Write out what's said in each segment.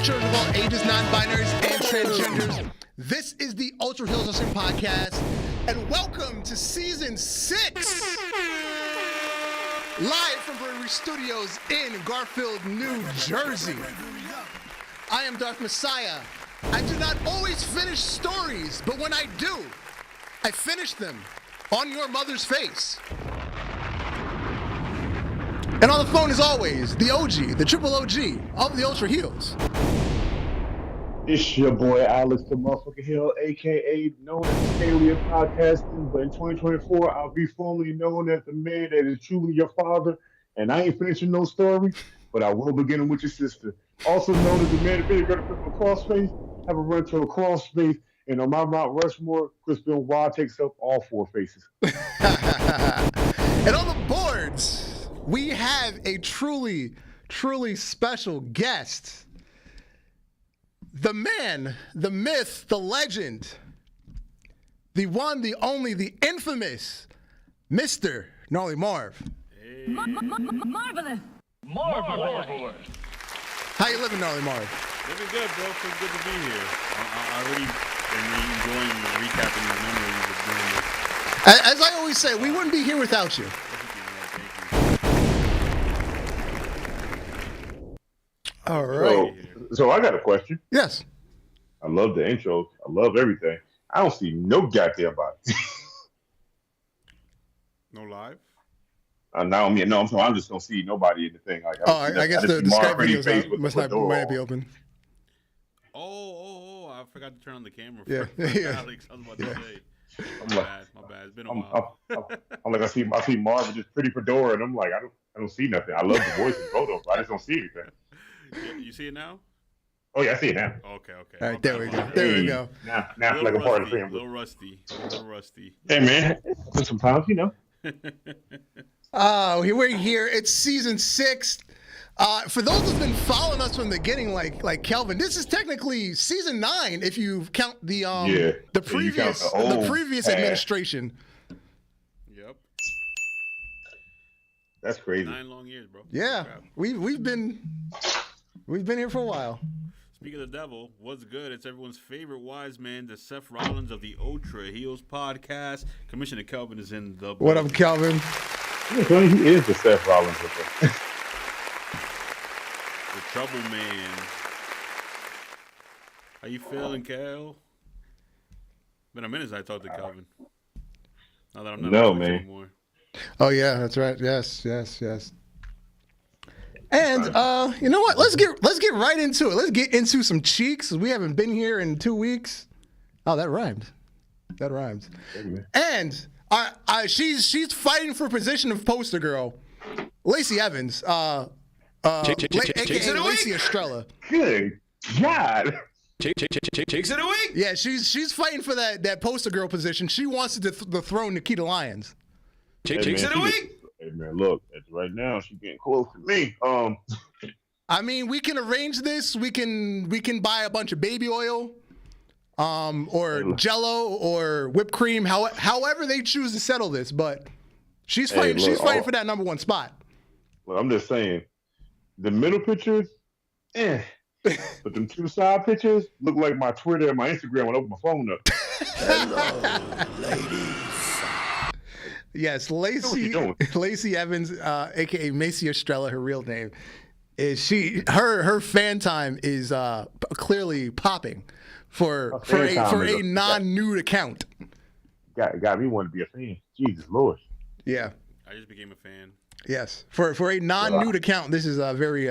children of all ages, non-binaries, and transgenders. This is the Ultra Heelz Wrestling Podcast, and welcome to Season 6! Live from Brewery Studios in Garfield, New Jersey. I am Darth Messiah. I do not always finish stories, but when I do, I finish them on your mother's face. And on the phone, as always, the OG, the triple OG of the Ultra Heelz. It's your boy Alex the motherfucking Hill, a.k.a. known as Failure Podcasting, but in 2024, I'll be formally known as the man that is truly your father, and I ain't finishing no story, but I will begin with your sister. Also known as the man that got to flip a crossface, have a run to a crossface, and on my Mount Rushmore, Chris Benoit takes up all four faces. And on the boards, we have a truly, truly special guest. The man, the myth, the legend, the one, the only, the infamous Mr. Gnarly Marv. Hey. Marvelous. Marvelous. How you living, Gnarly Marv? Living good, bro. Feels good to be here. I already am enjoying recapping these memories of doing this. As I always say, we wouldn't be here without you. All right. So I got a question. Yes. I love the intros. I love everything. I don't see no goddamn body. No live? I'm just gonna see nobody in the thing. Like, I guess the Skype videos might not be open. I forgot to turn on the camera. Yeah. Alex, I was about to say. My bad. It's been a while. I'm like, I see Marv with this pretty fedora, and I'm like, I don't see nothing. I love the voice and photos, but I just don't see anything. You see it now? Oh yeah, I see it now. Okay. All right, there we go. There we go. Now I feel like a part of the family. A little rusty. Hey man, sometimes you know. We're here. It's season 6. For those who've been following us from the beginning, like Kelvin, this is technically season 9 if you count the previous administration. Yep. That's crazy. 9 long years, bro. Yeah, we've been here for a while. Speaking of the devil, what's good? It's everyone's favorite wise man, the Seth Rollins of the Ultra Heelz Podcast. Commissioner Kelvin is in the... What up, Kelvin? He is the Seth Rollins of the trouble man. How you feeling, Kel? Been a minute since I talked to Kelvin. Now that I'm not anymore. Oh yeah, that's right. Yes. And you know what? Let's get right into it. Let's get into some cheeks. We haven't been here in 2 weeks. Oh, that rhymed. And she's fighting for position of poster girl, Lacey Evans, aka Lacey Estrella. Good God. Cheeks of the week. Yeah, she's fighting for that poster girl position. She wants to dethrone Nikita Lyons. Cheeks of the week. Hey man, look, right now she's getting close to me. I mean, we can arrange this. We can buy a bunch of baby oil, or Jello, or whipped cream. However they choose to settle this, but she's fighting. She's fighting for that number 1 spot. Well, I'm just saying, the middle pictures, but them 2 side pictures look like my Twitter and my Instagram when I open my phone up. Hello, ladies. Yes, Lacey Evans, aka Macy Estrella, her real name, is her fan time is clearly popping for a non-nude account. Got me wanting to be a fan. Jesus Lord. Yeah. I just became a fan. Yes, for a non-nude account, this is very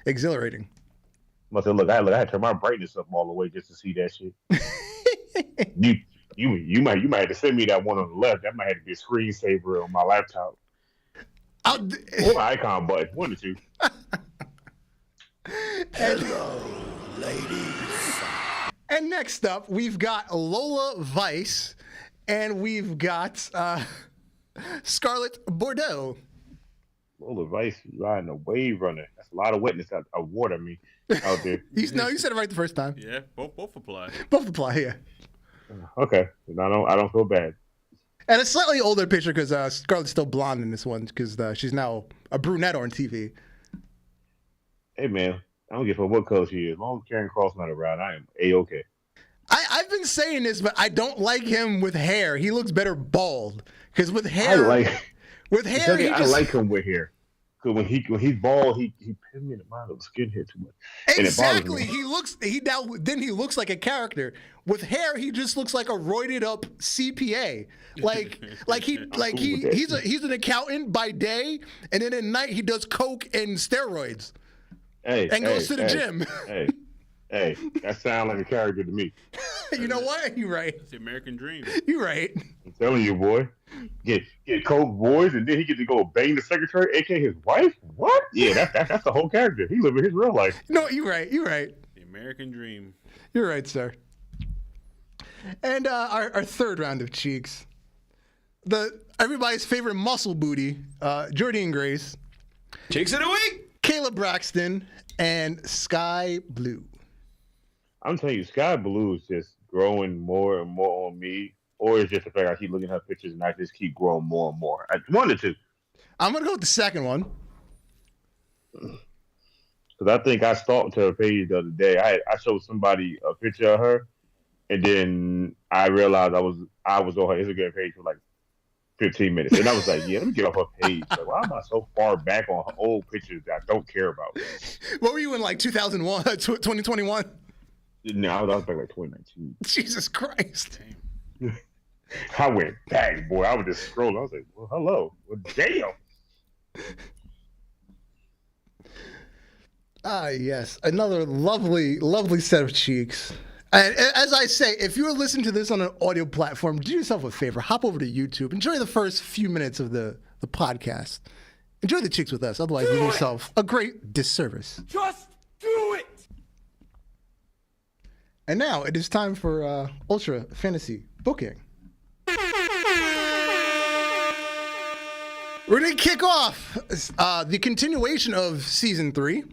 exhilarating. Must have look. I had to turn my brightness up all the way just to see that shit. You might have to send me that one on the left. That might have to be a screensaver on my laptop. Or my icon button, 1 or 2. Hello, ladies. And next up, we've got Lola Vice, and we've got Scarlett Bordeaux. Lola Vice riding a wave runner. That's a lot of wetness out water. Out there. You said it right the first time. Yeah, both apply. Both apply, yeah. Okay, I don't feel bad. And a slightly older picture because Scarlett's still blonde in this one because she's now a brunette on TV. Hey man, I don't give a what color she is. As long as Karen Cross not around, I am A-okay. I've been saying this, but I don't like him with hair. He looks better bald. Because with hair, I like him with hair. Because when he's bald, he pins me in the mind of the skin hair too much. Exactly. He looks like a character. With hair, he just looks like a roided up CPA. He's an accountant by day, and then at night he does coke and steroids. And goes to the gym. Hey, that sounds like a character to me. You know what? You're right. It's the American dream. You're right. I'm telling you, boy. Get coke boys, and then he gets to go bang the secretary, aka his wife. What? Yeah, that's the whole character. He living his real life. No, you're right. You're right. The American dream. You're right, sir. And our third round of cheeks, everybody's favorite muscle booty, Jordynne Grace, Cheeks of the week. Kayla Braxton, and Sky Blue. I'm telling you, Sky Blue is just growing more and more on me, or it's just the fact I keep looking at her pictures and I just keep growing more and more. One or two. I'm gonna go with the second one. Because I think I stalked her page the other day. I showed somebody a picture of her, and then I realized I was on her Instagram page for like 15 minutes. And I was like, yeah, let me get off her page. Like, why am I so far back on her old pictures that I don't care about? What were you in, like 2001, 2021? No, I was back like 2019. Jesus Christ. I went back, boy. I was just scrolling. I was like, well, hello. Well, damn. Yes. Another lovely, lovely set of cheeks. And as I say, if you're listening to this on an audio platform, do yourself a favor. Hop over to YouTube. Enjoy the first few minutes of the podcast. Enjoy the cheeks with us. Otherwise, do yourself a great disservice. Just do it. And now it is time for Ultra Fantasy Booking. We're going to kick off the continuation of Season 3,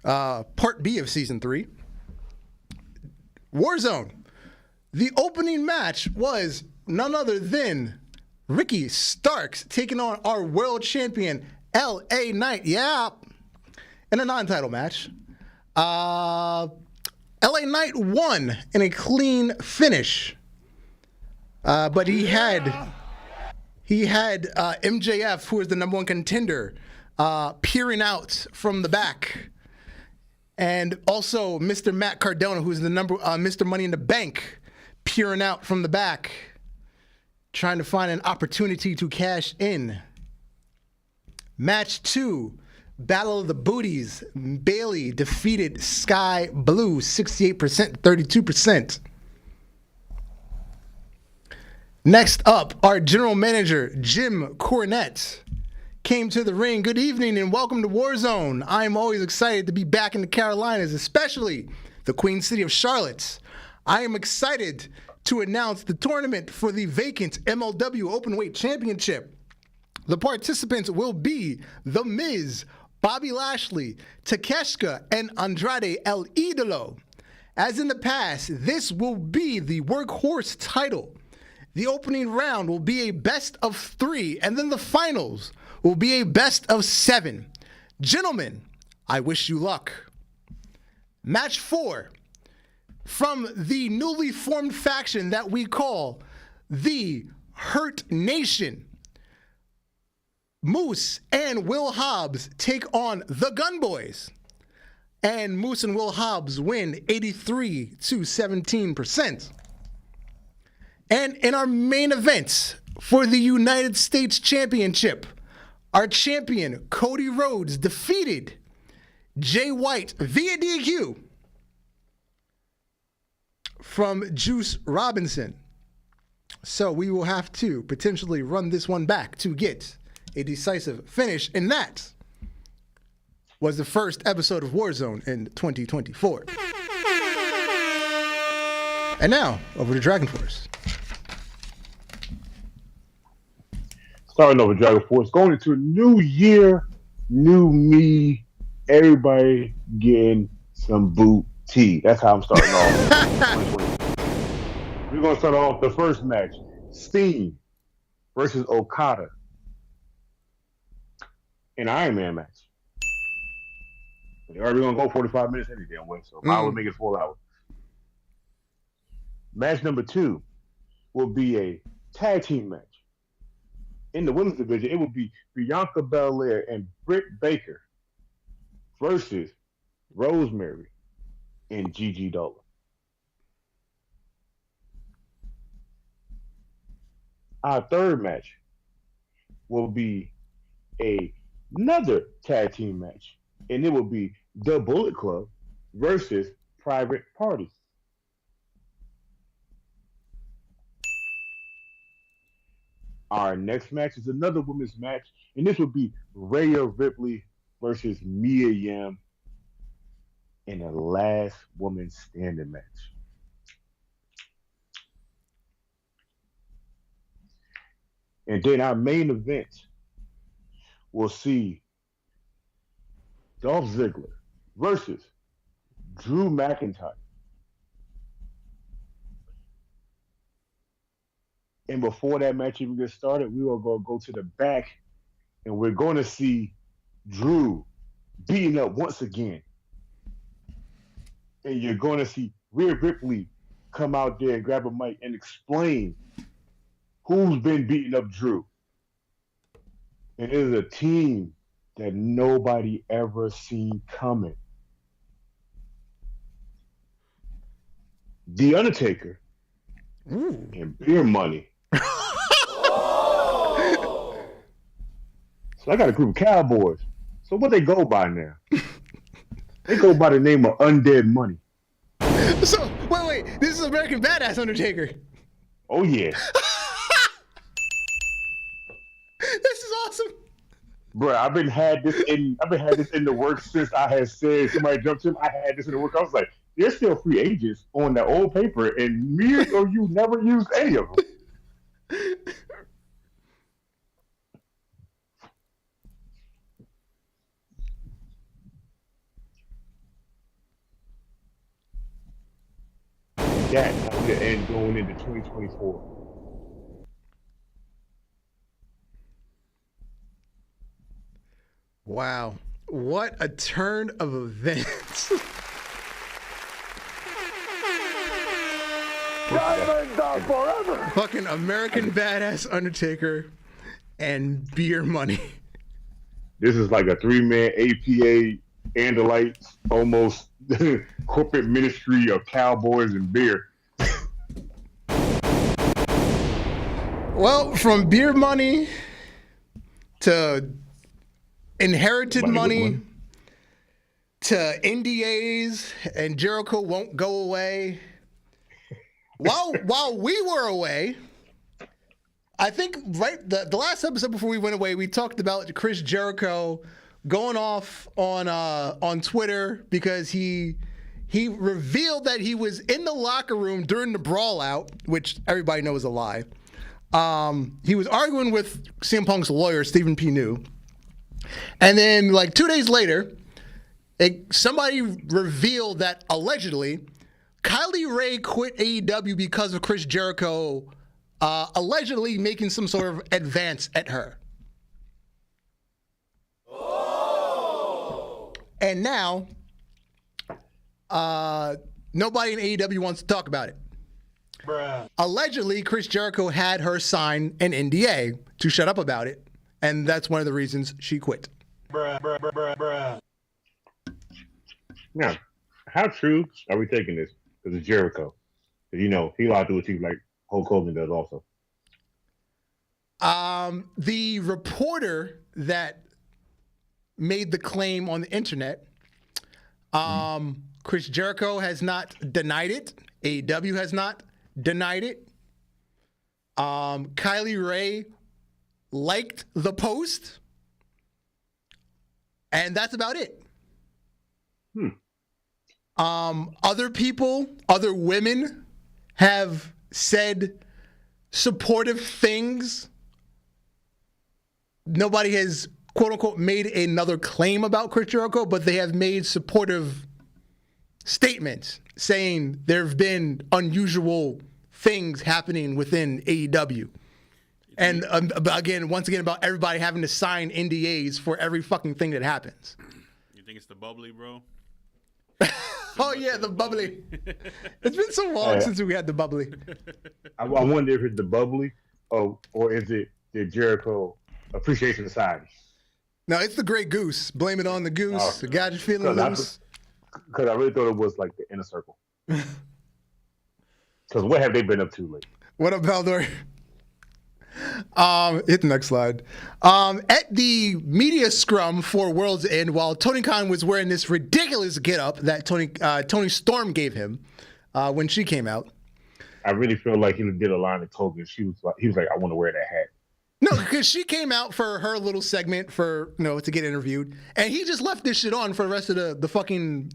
Part B of Season 3, Warzone. The opening match was none other than Ricky Starks taking on our world champion, LA Knight. Yeah. In a non-title match. LA Knight won in a clean finish. But he had MJF, who is the number one contender, peering out from the back. And also Mr. Matt Cardona, who's the Mr. Money in the Bank, peering out from the back, trying to find an opportunity to cash in. Match 2, Battle of the Booties. Bailey defeated Sky Blue 68%, 32%. Next up, our general manager, Jim Cornette, came to the ring. Good evening and welcome to Warzone. I'm always excited to be back in the Carolinas, especially the Queen City of Charlotte. I am excited to announce the tournament for the vacant MLW Openweight Championship. The participants will be The Miz, Bobby Lashley, Takeshita, and Andrade El Idolo. As in the past, this will be the workhorse title. The opening round will be a best of 3, and then the finals will be a best of 7. Gentlemen, I wish you luck. Match 4, from the newly formed faction that we call the Hurt Nation. Moose and Will Hobbs take on the Gun Boys. And Moose and Will Hobbs win 83-17%. And in our main event for the United States Championship, our champion, Cody Rhodes, defeated Jay White via DQ from Juice Robinson. So we will have to potentially run this one back to get a decisive finish. And that was the first episode of Warzone in 2024. And now, over to Dragon Force. Starting over Dragon Force, going into a new year, new me, everybody getting some booty. That's how I'm starting off. We're going to start off the first match, Sting versus Okada. An Iron Man match. They're already gonna go 45 minutes any damn way, so I would make it 4 hours. Match number 2 will be a tag team match. In the women's division, it will be Bianca Belair and Britt Baker versus Rosemary and Gigi Dolan. Our third match will be another tag team match, and it will be the Bullet Club versus Private Party. Our next match is another women's match, and this will be Rhea Ripley versus Mia Yim in a last woman standing match. And then our main event will see Dolph Ziggler versus Drew McIntyre. And before that match even gets started, we will go to the back, and we're going to see Drew beating up once again. And you're going to see Rhea Ripley come out there and grab a mic and explain who's been beating up Drew. And it is a team that nobody ever seen coming. The Undertaker and Beer Money. So I got a group of cowboys. So what they go by now? They go by the name of Undead Money. So, wait. This is American Badass Undertaker. Oh, yeah. This is awesome. Bro, I've been had this in the works since I had said somebody jumped him. I had this in the work. I was like, there's still free agents on that old paper, and me or you never used any of them. That's how we end going into 2024. Wow. What a turn of events. Diamonds are forever. Fucking American Badass Undertaker and Beer Money. This is like a 3-man APA Andalites, almost corporate ministry of cowboys and beer. Well, from Beer Money to inherited money to NDAs and Jericho won't go away. While we were away, I think the last episode before we went away, we talked about Chris Jericho going off on Twitter because he revealed that he was in the locker room during the brawl out, which everybody knows is a lie. He was arguing with CM Punk's lawyer, Stephen P. New. And then, like 2 days later, somebody revealed that allegedly Kylie Rae quit AEW because of Chris Jericho allegedly making some sort of advance at her. Oh. And now, nobody in AEW wants to talk about it. Bruh. Allegedly, Chris Jericho had her sign an NDA to shut up about it, and that's one of the reasons she quit. Now, how true are we taking this? Because it's Jericho. You know, he allowed to achieve like Hulk Hogan does also. The reporter that made the claim on the internet, Chris Jericho has not denied it. AEW has not denied it. Kylie Rae liked the post, and that's about it. Other people, other women have said supportive things. Nobody has, quote unquote, made another claim about Chris Jericho, but they have made supportive statements saying there have been unusual things happening within AEW. And once again, about everybody having to sign NDAs for every fucking thing that happens. You think it's the bubbly, bro? Oh yeah, the bubbly. It's been so long since we had the bubbly. I wonder if it's the bubbly, or is it the Jericho Appreciation Society? No, it's the Grey Goose. Blame it on the goose. Oh, The guy just feeling loose. Because I really thought it was like the Inner Circle. Because what have they been up to lately? What up, Valdor? Hit the next slide. At the media scrum for World's End, while Tony Khan was wearing this ridiculous getup that Tony Storm gave him when she came out. I really feel like he did a line of Hogan. He was like, I want to wear that hat. No, because she came out for her little segment to get interviewed, and he just left this shit on for the rest of the fucking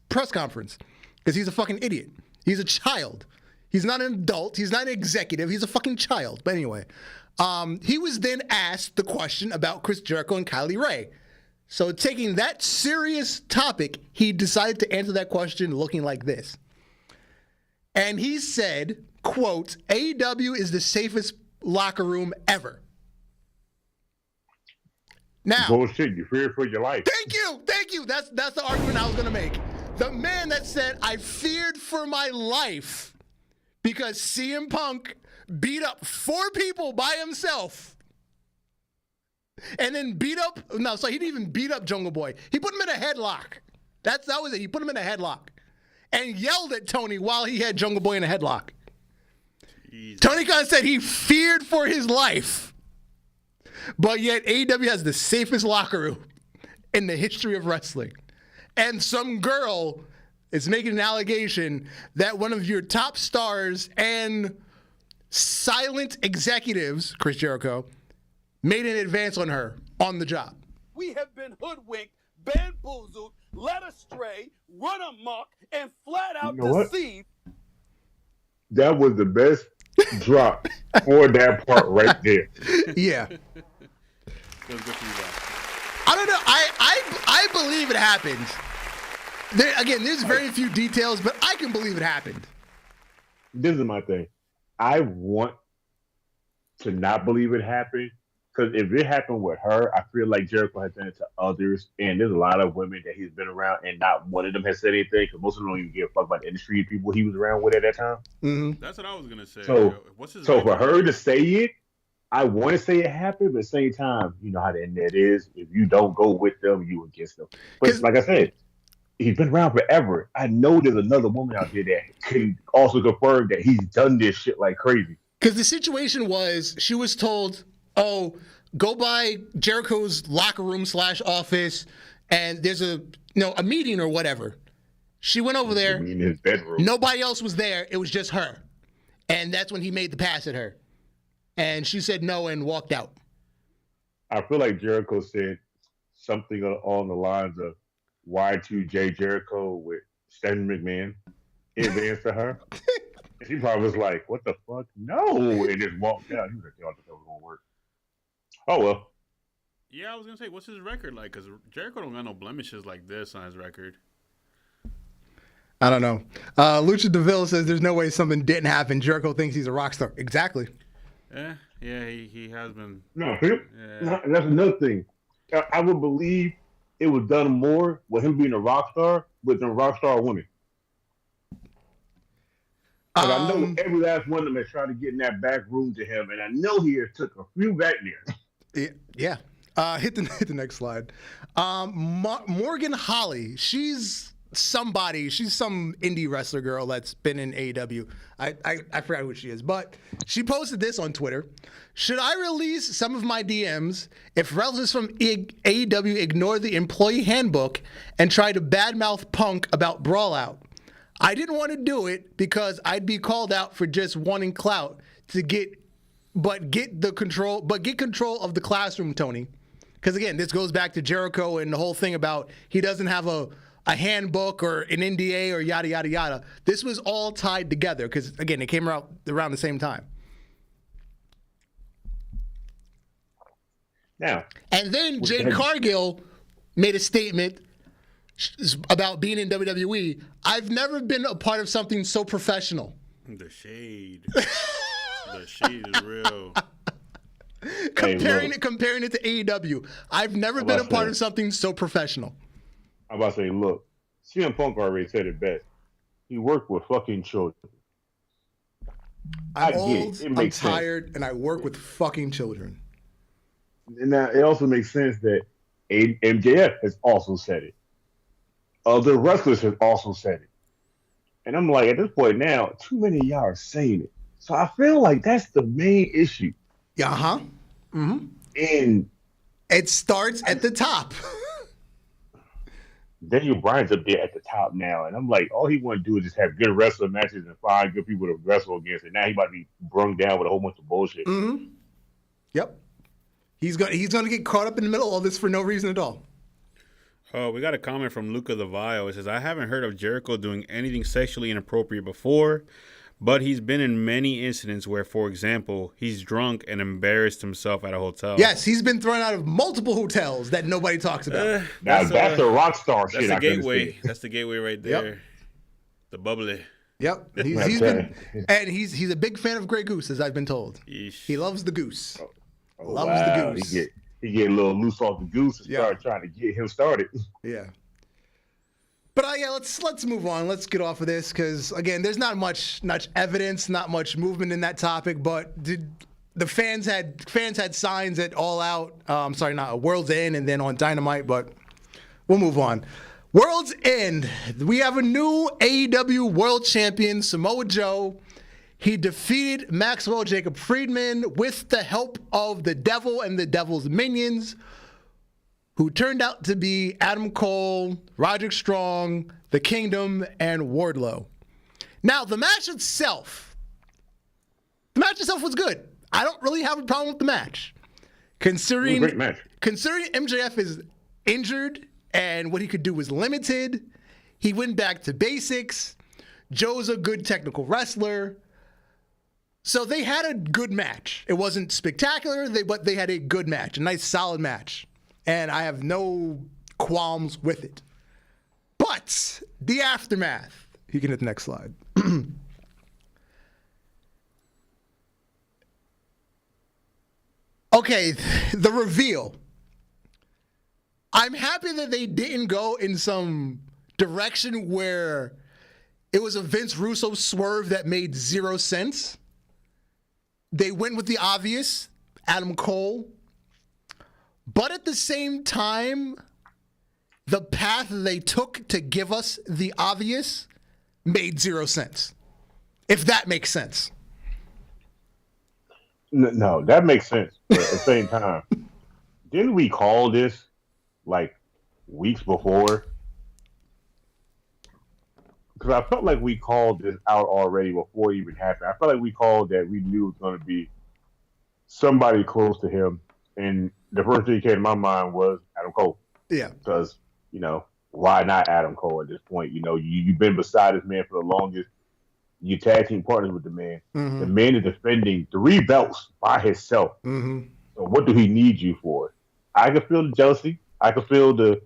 press conference because he's a fucking idiot. He's a child. He's not an adult. He's not an executive. He's a fucking child. But anyway, he was then asked the question about Chris Jericho and Kylie Ray. So taking that serious topic, he decided to answer that question looking like this. And he said, quote, AEW is the safest locker room ever. Now, bullshit, you fear for your life. Thank you. That's the argument I was gonna make. The man that said I feared for my life because CM Punk beat up 4 people by himself, and then he didn't even beat up Jungle Boy. He put him in a headlock. That was it. He put him in a headlock and yelled at Tony while he had Jungle Boy in a headlock. Jesus. Tony Khan said he feared for his life, but yet AEW has the safest locker room in the history of wrestling. And some girl is making an allegation that one of your top stars and silent executives, Chris Jericho, made an advance on her on the job. We have been hoodwinked, bamboozled, led astray, run amok, and flat out deceived. That was the best drop for that part right there. Yeah. That was good for you guys. I don't know. I believe it happened. There's very few details, but I can believe it happened. This is my thing. I want to not believe it happened, because if it happened with her, I feel like Jericho has done it to others, and there's a lot of women that he's been around, and not one of them has said anything, because most of them don't even give a fuck about the industry people he was around with at that time. Mm-hmm. That's what I was gonna say. So for her to say it, I want to say it happened, but at the same time, you know how the internet is. If you don't go with them, you against them. But like I said, he's been around forever. I know there's another woman out there that can also confirm that he's done this shit like crazy. Because the situation was, she was told, oh, go by Jericho's locker room / office, and there's a meeting or whatever. She went over there. In his bedroom. Nobody else was there. It was just her. And that's when he made the pass at her. And she said no and walked out. I feel like Jericho said something along the lines of Y2J Jericho with Stephanie McMahon in advance to her. And she probably was like, what the fuck? No. And just walked out. He was like, I thought that was going to work. Oh, well. Yeah, I was going to say, what's his record like? Because Jericho don't got no blemishes like this on his record. I don't know. Lucha DeVille says there's no way something didn't happen. Jericho thinks he's a rock star. Exactly. Yeah, he has been. No, that's another thing. I would believe it was done more with him being a rock star with the rock star women. I know every last one of them has tried to get in that back room to him, and I know he has took a few back there. Yeah. Hit the next slide. Morgan Holly. She's somebody. She's some indie wrestler girl that's been in AEW. I forgot who she is, but she posted this on Twitter. Should I release some of my DMs if wrestlers from AEW ignore the employee handbook and try to badmouth Punk about Brawl Out? I didn't want to do it because I'd be called out for just wanting clout get control of the classroom, Tony. Because again, this goes back to Jericho and the whole thing about he doesn't have a handbook or an NDA or yada, yada, yada. This was all tied together because, again, it came out around the same time. Now, and then Jade Cargill made a statement about being in WWE. I've never been a part of something so professional. The shade. The shade is real. Comparing it to AEW. I've never been a part of something so professional. I'm about to say, look, CM Punk already said it best. He worked with fucking children. I'm old, it I'm makes tired, sense. and I work with fucking children. And now it also makes sense that MJF has also said it. Other wrestlers have also said it. And I'm like, at this point now, too many of y'all are saying it. So I feel like that's the main issue. Yeah, And it starts at the top. Daniel Bryan's up there at the top now, and I'm like, all he want to do is just have good wrestling matches and find good people to wrestle against, and now he about to be brung down with a whole bunch of bullshit. Yep. He's gonna get caught up in the middle of all this for no reason at all. Oh, we got a comment from Luca the Vile. It says, I haven't heard of Jericho doing anything sexually inappropriate before, but he's been in many incidents where, for example, he's drunk and embarrassed himself at a hotel. Yes, he's been thrown out of multiple hotels that nobody talks about. That's a rock star shit. That's the gateway. That's the gateway right there. Yep. The bubbly. Yep. He's a big fan of Grey Goose, as I've been told. Yeesh. He loves the goose. Loves the goose. He get a little loose off the goose and start trying to get him started. Yeah. But let's move on. Let's get off of this because again, there's not much evidence, not much movement in that topic. But the fans had signs at All Out? World's End, and then on Dynamite. But we'll move on. World's End. We have a new AEW World Champion, Samoa Joe. He defeated Maxwell Jacob Friedman with the help of the Devil and the Devil's minions, who turned out to be Adam Cole, Roderick Strong, The Kingdom, and Wardlow. Now, the match itself was good. I don't really have a problem with the match. Considering Great match. Considering MJF is injured and what he could do was limited, he went back to basics. Joe's a good technical wrestler. So they had a good match. It wasn't spectacular, but they had a good match, a nice solid match. And I have no qualms with it. But the aftermath. You can hit the next slide. Okay, the reveal. I'm happy that they didn't go in some direction where it was a Vince Russo swerve that made zero sense. They went with the obvious, Adam Cole. But at the same time, the path they took to give us the obvious made zero sense. If that makes sense. No, that makes sense. But at the same time, didn't we call this like weeks before? Because I felt like we called this out already before it even happened. I felt like we called that we knew it was going to be somebody close to him. And the first thing that came to my mind was Adam Cole. Yeah. Because, why not Adam Cole at this point? You've been beside this man for the longest. You tag team partners with the man. Mm-hmm. The man is defending 3 belts by himself. Mm-hmm. So what do he need you for? I can feel the jealousy. I can feel the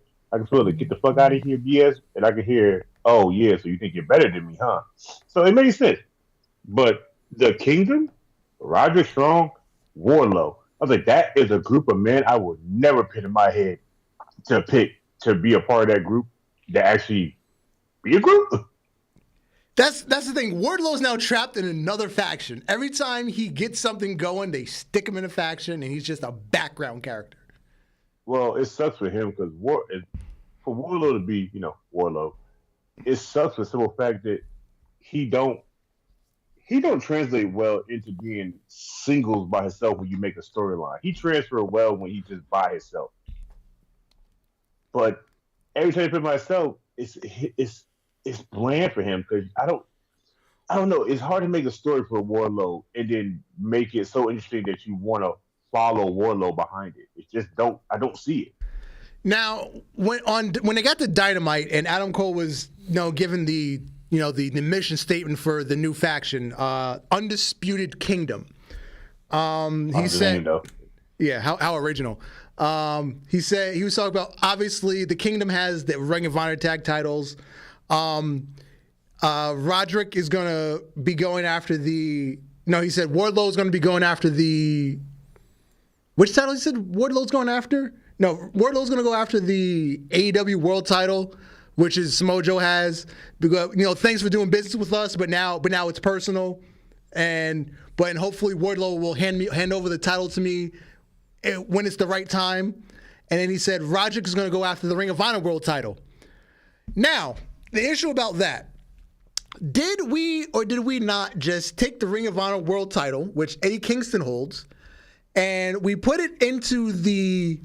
get the fuck out of here BS. And I can hear, oh yeah, so you think you're better than me, huh? So it made sense. But the Kingdom, Roderick Strong, Wardlow, I was like, that is a group of men I would never put in my head to pick to be a part of that group, to actually be a group. That's the thing. Wardlow's now trapped in another faction. Every time he gets something going, they stick him in a faction, and he's just a background character. Well, it sucks for him because for Wardlow to be, Wardlow, it sucks for the simple fact that he don't translate well into being singles by himself when you make a storyline. He transfers well when he's just by himself. But every time I put myself, it's bland for him because I don't know. It's hard to make a story for Wardlow and then make it so interesting that you want to follow Wardlow behind it. It's just I don't see it. Now, when they got to Dynamite and Adam Cole was given the mission statement for the new faction, Undisputed Kingdom. He said, "Yeah, how original." He said he was talking about obviously the Kingdom has the Ring of Honor tag titles. Roderick is gonna be going after the. No, he said Wardlow is gonna be going after the. Which title he said Wardlow's going after? No, Wardlow's going to go after the AEW World Title, which is Samoa Joe has. Because thanks for doing business with us, but now it's personal, and hopefully Wardlow will hand over the title to me when it's the right time. And then he said Roderick is going to go after the Ring of Honor World Title. Now, the issue about that. Did we or did we not just take the Ring of Honor World Title, which Eddie Kingston holds, and we put it into the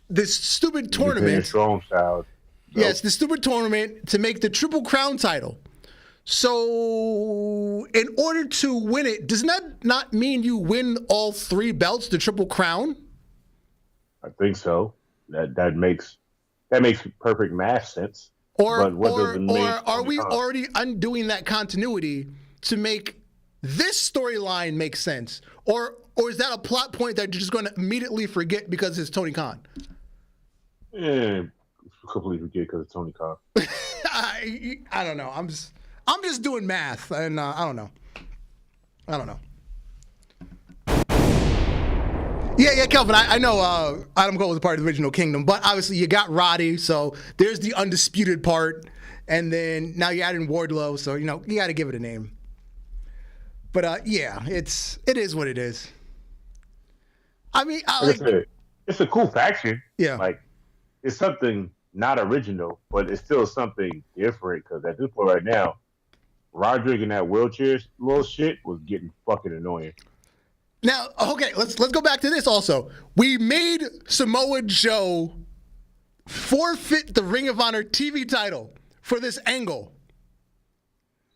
this stupid tournament? Strong style. Yes, the stupid tournament to make the Triple Crown title. So, in order to win it, does that not mean you win all 3 belts, the Triple Crown? I think so. That makes perfect math sense. Or are we already undoing that continuity to make this storyline make sense? Or is that a plot point that you're just going to immediately forget because it's Tony Khan? Yeah, completely forget because it's Tony Khan. I don't know. I'm just doing math, and I don't know. Yeah, Kelvin, I know Adam Cole was a part of the original Kingdom, but obviously you got Roddy, so there's the undisputed part, and then now you add in Wardlow, so, you got to give it a name. But, yeah, it is what it is. I mean, it's a cool faction. Yeah. Like, it's something not original, but it's still something different, because at this point right now, Roderick in that wheelchair little shit was getting fucking annoying. Now, okay, let's go back to this also. We made Samoa Joe forfeit the Ring of Honor TV title for this angle.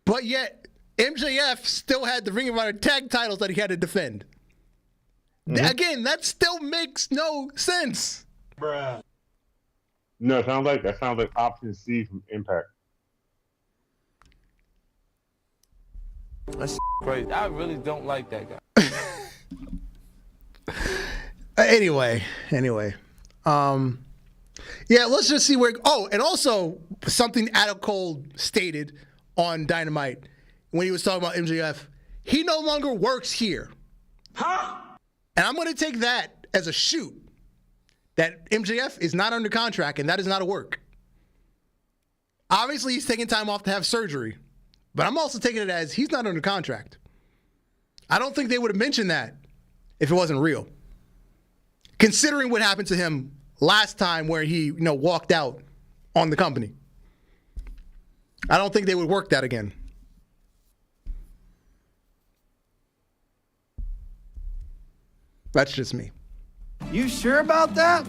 But yet, MJF still had the Ring of Honor tag titles that he had to defend. Mm-hmm. Again, that still makes no sense. Bruh. No, that sounds like option C from Impact. That's crazy. I really don't like that guy. Anyway. Yeah, let's just see where. Oh, and also something Adam Cole stated on Dynamite when he was talking about MJF. He no longer works here. Huh? And I'm going to take that as a shoot. That MJF is not under contract, and that is not a work. Obviously, he's taking time off to have surgery. But I'm also taking it as he's not under contract. I don't think they would have mentioned that if it wasn't real. Considering what happened to him last time where he, walked out on the company. I don't think they would work that again. That's just me. You sure about that?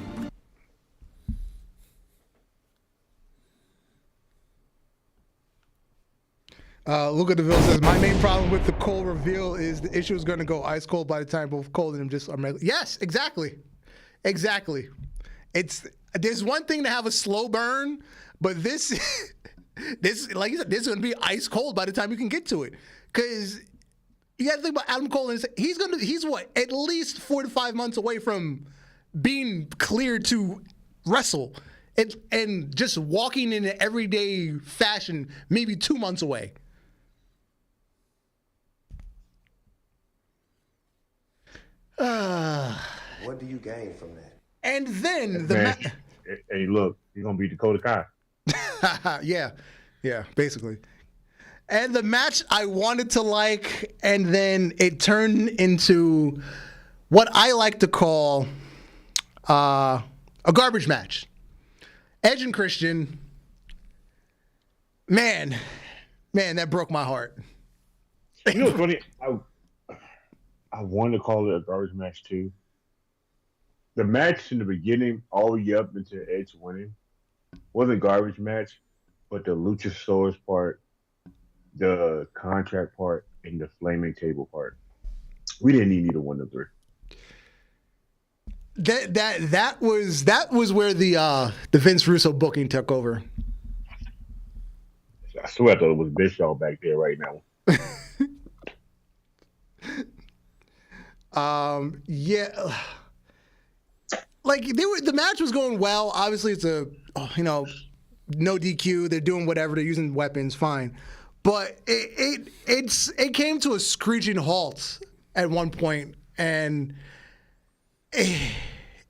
Luca DeVille says, my main problem with the Cole reveal is the issue is going to go ice cold by the time both Cole and him just are regular. Yes, exactly. There's one thing to have a slow burn, but this like you said, this is going to be ice cold by the time you can get to it. Because you got to think about Adam Cole, and he's what, at least 4 to 5 months away from being cleared to wrestle. And just walking in an everyday fashion, maybe 2 months away. What do you gain from that? And then hey, look, you're gonna be Dakota Kai. yeah, basically. And the match I wanted to like, and then it turned into what I like to call a garbage match. Edge and Christian, man, that broke my heart. You know what's funny? I wanted to call it a garbage match too. The match in the beginning, all the way up into Edge winning, wasn't a garbage match, but the Luchasaurus part, the contract part, and the flaming table part, we didn't need either one of the three. That was where the Vince Russo booking took over. I swear I thought it was Bischoff back there right now. Yeah, like the match was going well. Obviously, it's no DQ. They're doing whatever. They're using weapons, fine. But it came to a screeching halt at one point, and it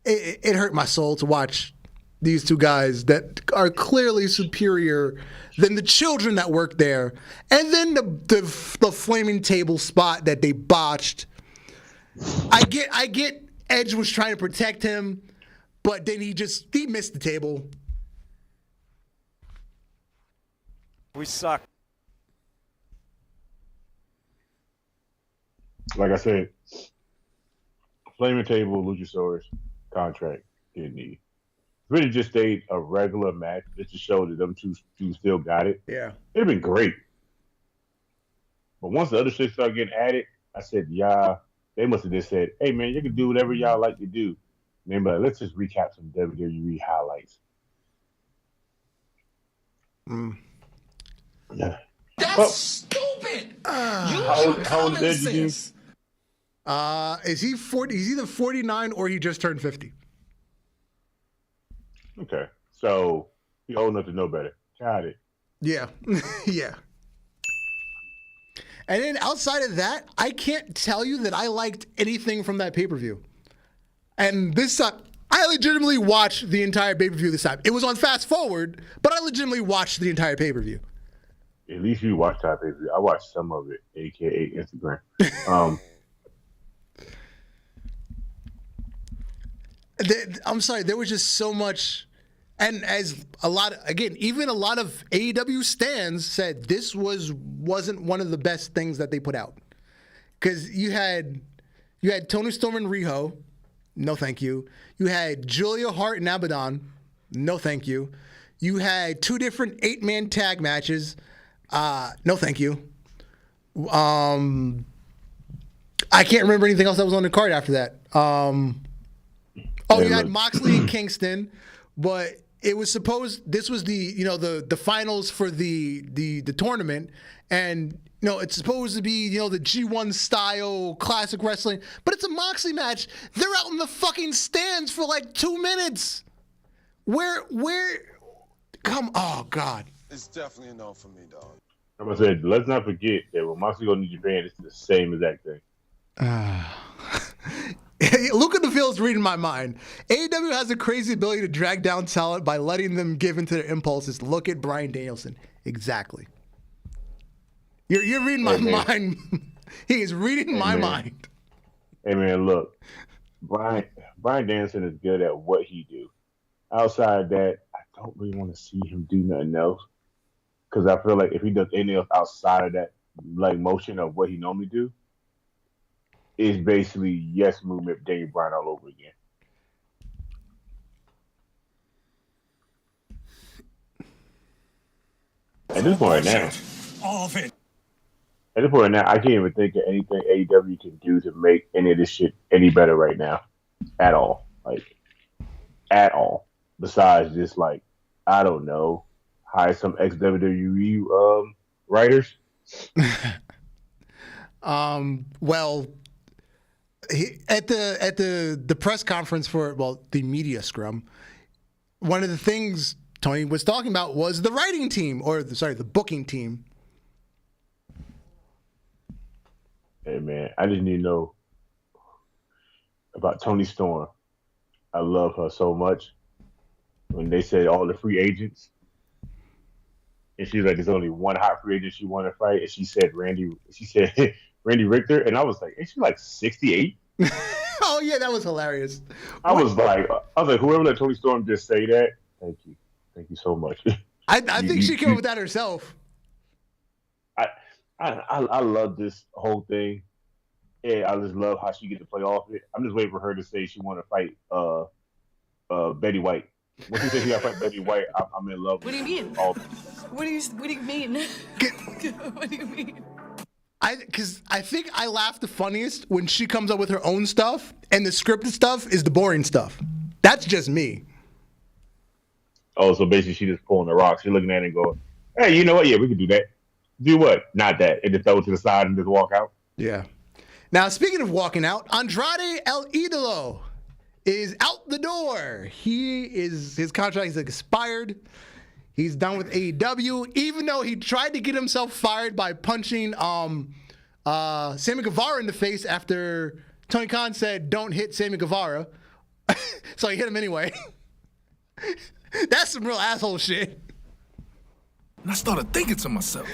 it hurt my soul to watch these two guys that are clearly superior than the children that work there, and then the flaming table spot that they botched. I get Edge was trying to protect him, but then he missed the table. We suck. Like I said, flaming table, Luchasaurus contract didn't need. Really just stayed a regular match just to show that them two still got it. Yeah. It'd been great. But once the other shit started getting added, I said, yeah, they must have just said, hey, man, you can do whatever y'all like to do. And then, but let's just recap some WWE highlights. Yeah. That's stupid. How old is Edge? Is he 40? He's either 49 or he just turned 50. Okay. So he's old enough to know better. Got it. Yeah. Yeah. And then outside of that, I can't tell you that I liked anything from that pay-per-view. And this time, I legitimately watched the entire pay-per-view this time. It was on fast forward, but I legitimately watched the entire pay-per-view. At least you watched that pay-per-view. I watched some of it, a.k.a. Instagram. I'm sorry, there was just so much, and as a lot of, again, even a lot of AEW stans said this wasn't one of the best things that they put out, because you had Tony Storm and Riho, no thank you. You had Julia Hart and Abaddon, no thank you. You had 2 different 8-man tag matches, no thank you. I can't remember anything else that was on the card after that. You had Moxley and Kingston, but it was supposed this was the finals for the tournament, and it's supposed to be the G1 style classic wrestling, but it's a Moxley match. They're out in the fucking stands for like 2 minutes. Where oh God. It's definitely a no for me, dog. I'm gonna say, let's not forget that when Moxley go to New Japan, it's the same exact thing. Luca DeVille's reading my mind. AEW has a crazy ability to drag down talent by letting them give into their impulses. Look at Bryan Danielson. Exactly. You're reading my mind. He is reading my mind. Hey man, look, Bryan Danielson is good at what he do. Outside that, I don't really want to see him do nothing else, because I feel like if he does anything else outside of that, like motion of what he normally do, is basically yes movement Daniel Bryan all over again. At this point now, All of it. At this point now, I can't even think of anything AEW can do to make any of this shit any better right now, at all. Like, at all. Besides just like, I don't know, hire some ex-WWE writers. Well, at the press conference for the media scrum, one of the things Tony was talking about was the writing team, the booking team. Hey man, I just need to know about Toni Storm. I love her so much. When they said all the free agents, and she's like, there's only one hot free agent she want to fight, and she said Randy Richter, and I was like, ain't she like 68? Oh yeah, that was hilarious. I was like, whoever let Toni Storm just say that, thank you so much. I think she came up with that herself. I love this whole thing, and I just love how she gets to play off it. I'm just waiting for her to say she want to fight Betty White. When she says she got to fight Betty White, I'm in love with her. What do you mean? What do you mean? What do you mean? Because I think I laugh the funniest when she comes up with her own stuff, and the scripted stuff is the boring stuff. That's just me. Oh, so basically she just pulling the rocks. She's looking at it and going, hey, you know what? Yeah, we can do that. Do what? Not that. And just throw it to the side and just walk out. Yeah. Now, speaking of walking out, Andrade El Idolo is out the door. His contract is expired. He's done with AEW, even though he tried to get himself fired by punching Sammy Guevara in the face after Tony Khan said, don't hit Sammy Guevara. So he hit him anyway. That's some real asshole shit. And I started thinking to myself,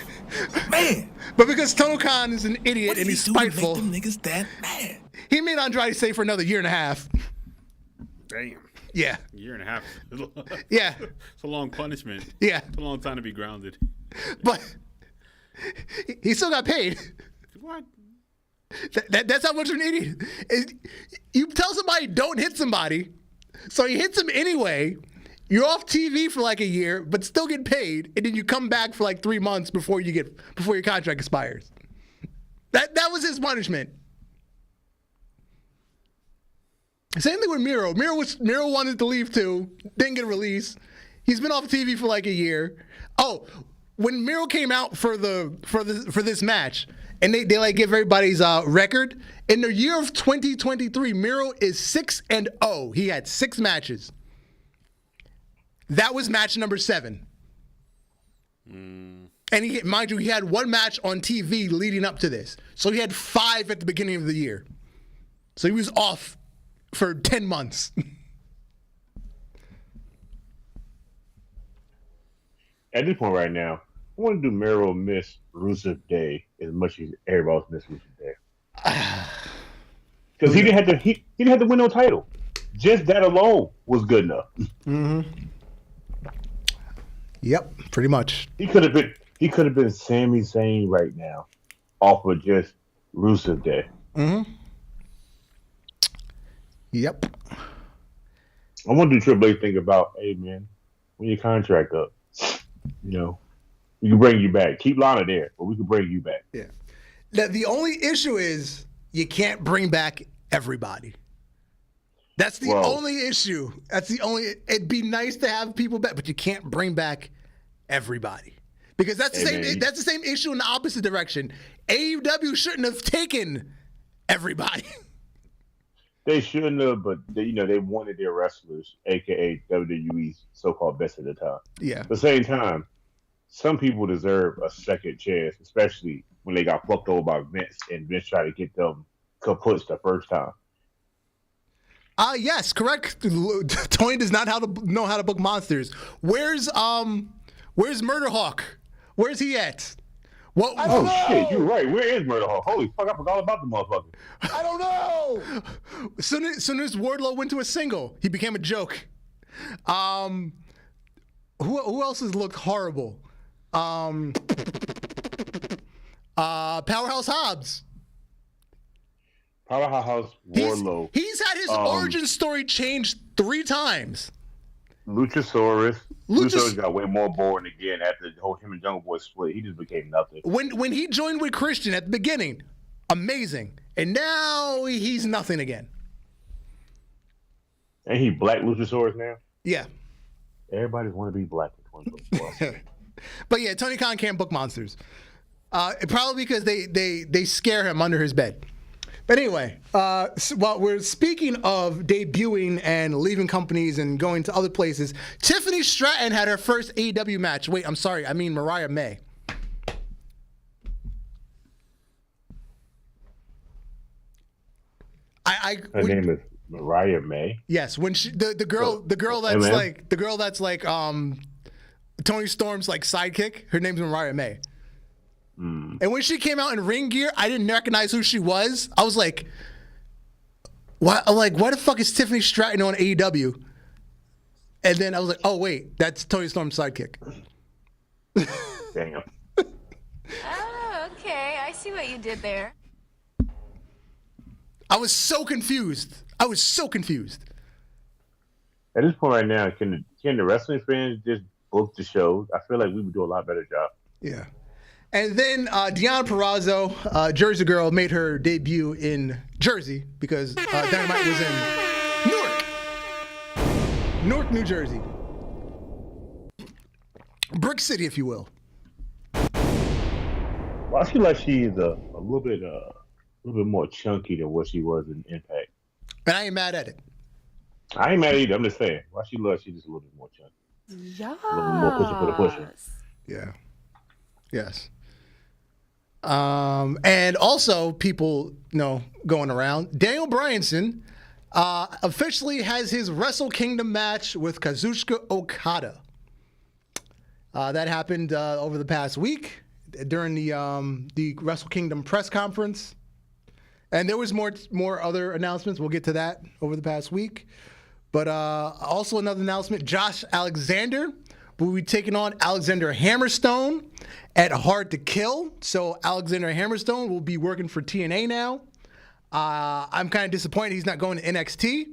man. But because Tony Khan is an idiot and he's spiteful, to make them niggas that mad? he made Andrade stay for another year and a half. Damn. Yeah. A year and a half. Yeah. It's a long punishment. Yeah. It's a long time to be grounded. But he still got paid. What? That's how much of an idiot. You tell somebody don't hit somebody, so he hits him anyway. You're off TV for like a year, but still get paid, and then you come back for like 3 months before your contract expires. That was his punishment. Same thing with Miro. Miro wanted to leave too, didn't get a release. He's been off TV for like a year. Oh, when Miro came out for this match, and they like give everybody's record in the year of 2023, Miro is 6-0. He had 6 matches. That was match number 7. And mind you, he had 1 match on TV leading up to this. So he had 5 at the beginning of the year. So he was off for 10 months. At this point right now, I want to do Miro miss Rusev Day as much as everybody else missed Rusev Day. Because he didn't have to win no title. Just that alone was good enough. Mm-hmm. Yep, pretty much. He could have been Sami Zayn right now, off of just Rusev Day. Mm-hmm. Yep. I want to do Triple H think about, hey man, when your contract up, you know, we can bring you back. Keep Lana there, but we can bring you back. Yeah. The only issue is you can't bring back everybody. That's the only issue. It'd be nice to have people back, but you can't bring back everybody. Because that's the same issue in the opposite direction. AEW shouldn't have taken everybody. They shouldn't have, but they wanted their wrestlers, aka WWE's so-called best at the time. Yeah. At the same time, some people deserve a second chance, especially when they got fucked over by Vince and Vince tried to get them kaputs the first time. Yes, correct. Tony does not know how to book monsters. Where's Murder Hawk? Where's he at? What? I don't know. Shit, you're right. Where is Murder Hawk? Holy fuck, I forgot all about the motherfucker. I don't know. Soon as Wardlow went to a single, he became a joke. Who else has looked horrible? Powerhouse Hobbs. Powerhouse Wardlow. He's had his origin story changed 3 times. Luchasaurus got way more boring again after the whole him and Jungle Boy split. He just became nothing. When he joined with Christian at the beginning, amazing. And now he's nothing again. And he black Luchasaurus now? Yeah. Everybody's want to be black in 2024. But yeah, Tony Khan can't book monsters. Probably because they scare him under his bed. But anyway, while we're speaking of debuting and leaving companies and going to other places, Tiffany Stratton had her first AEW match. Wait, I'm sorry. I mean Mariah May. Her name is Mariah May. Yes, when she the girl that's like Tony Storm's like sidekick. Her name's Mariah May. And when she came out in ring gear, I didn't recognize who she was. I was like, why the fuck is Tiffany Stratton on AEW? And then I was like, oh wait, that's Tony Storm's sidekick. Damn. Oh, okay. I see what you did there. I was so confused. At this point right now, can the wrestling fans just book the shows? I feel like we would do a lot better job. Yeah. And then Deonna Purrazzo, Jersey girl, made her debut in Jersey because Dynamite was in Newark, New Jersey. Brick City, if you will. Well, I feel like she is a little bit more chunky than what she was in Impact. And I ain't mad at it. I ain't mad either. I'm just saying. Why she's just a little bit more chunky. Yeah. A little bit more pusher for the pusher. Yeah. Yes. And also people, going around, Daniel Bryanson officially has his Wrestle Kingdom match with Kazuchika Okada. That happened over the past week during the Wrestle Kingdom press conference. And there was more other announcements. We'll get to that over the past week. But also another announcement, Josh Alexander will be taking on Alexander Hammerstone at Hard to Kill. So Alexander Hammerstone will be working for TNA now. I'm kind of disappointed he's not going to NXT.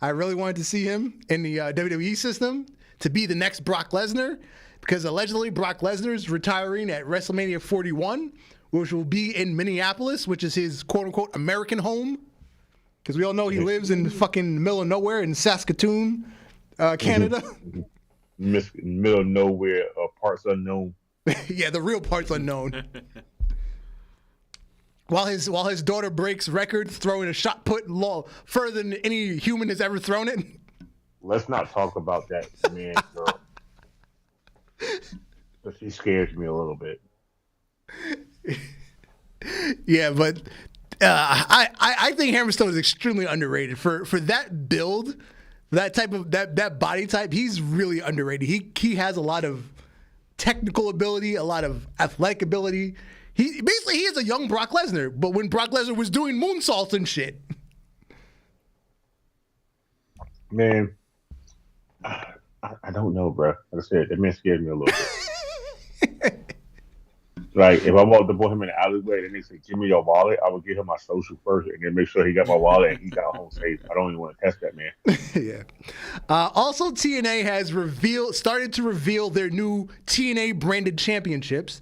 I really wanted to see him in the WWE system to be the next Brock Lesnar, because allegedly Brock Lesnar is retiring at WrestleMania 41, which will be in Minneapolis, which is his quote-unquote American home. Because we all know he lives in fucking middle of nowhere in Saskatoon, Canada. Middle of nowhere, parts unknown. Yeah, the real parts unknown. While his daughter breaks records throwing a shot put further than any human has ever thrown it. Let's not talk about that, man, girl. She scares me a little bit. Yeah, but I think Hammerstone is extremely underrated for that build, that body type. He's really underrated. He has a lot of technical ability, a lot of athletic ability. He is a young Brock Lesnar, but when Brock Lesnar was doing moonsaults and shit. Man, I don't know, bro. Like I said, that man scared me a little bit. Like, if I walked up on him in the alleyway and they said, "Give me your wallet," I would give him my social first and then make sure he got my wallet and he got home safe. I don't even want to test that, man. Yeah. Also, TNA has started to reveal their new TNA branded championships.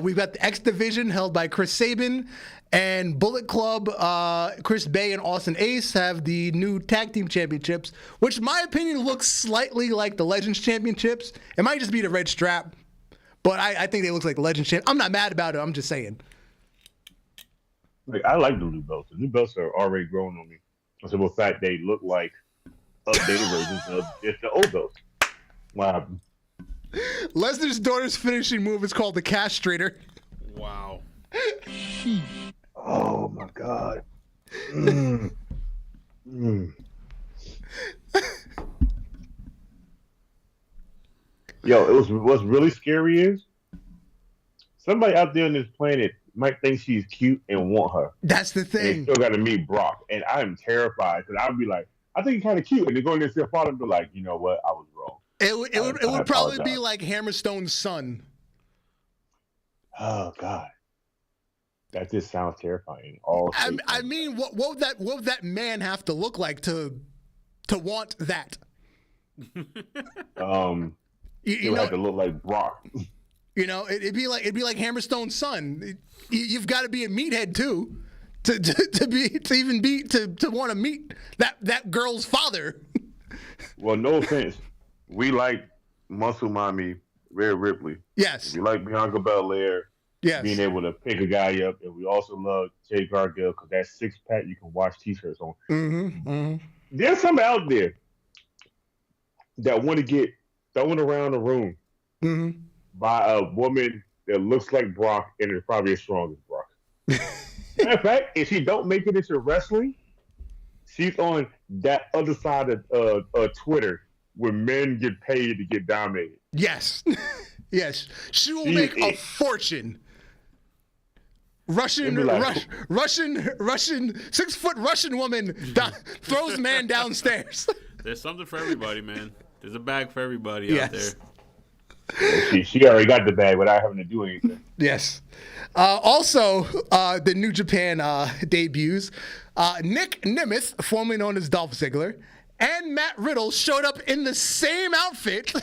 We've got the X Division held by Chris Sabin, and Bullet Club, Chris Bay and Austin Ace have the new tag team championships, which in my opinion looks slightly like the Legends championships. It might just be the red strap, but I think they look like Legends champ. I'm not mad about it. I'm just saying. Like, I like the new belts. The new belts are already growing on me. The simple fact they look like updated versions of just the old belts. Wow. Lesnar's daughter's finishing move is called the castrator. Wow. Oh my God. Yo, what's really scary is somebody out there on this planet might think she's cute and want her. That's the thing. And they still got to meet Brock, and I'm terrified because I'd be like, I think he's kind of cute, and they go in there and see her father and be like, you know what, I was wrong. It would probably be like Hammerstone's son. Oh God, that just sounds terrifying. I mean, what would that man have to look like to want that? You have to look like Brock. You know, it'd be like Hammerstone's son. You've got to be a meathead too to want to meet that girl's father. Well, no offense. We like Muscle Mommy, Rhea Ripley. Yes. We like Bianca Belair. Yes. Being able to pick a guy up. And we also love Jade Cargill because that six-pack you can wash T-shirts on. Mm-hmm. Mm-hmm. There's some out there that want to get thrown around the room by a woman that looks like Brock and is probably as strong as Brock. Matter of fact, if she don't make it into wrestling, she's on that other side of Twitter where men get paid to get dominated. Yes. Yes. She will make a fortune. Russian 6-foot Russian woman throws man downstairs. There's something for everybody, man. There's a bag for everybody out there. She already got the bag without having to do anything. Yes. Also, the New Japan debuts. Nic Nemeth, formerly known as Dolph Ziggler, and Matt Riddle showed up in the same outfit.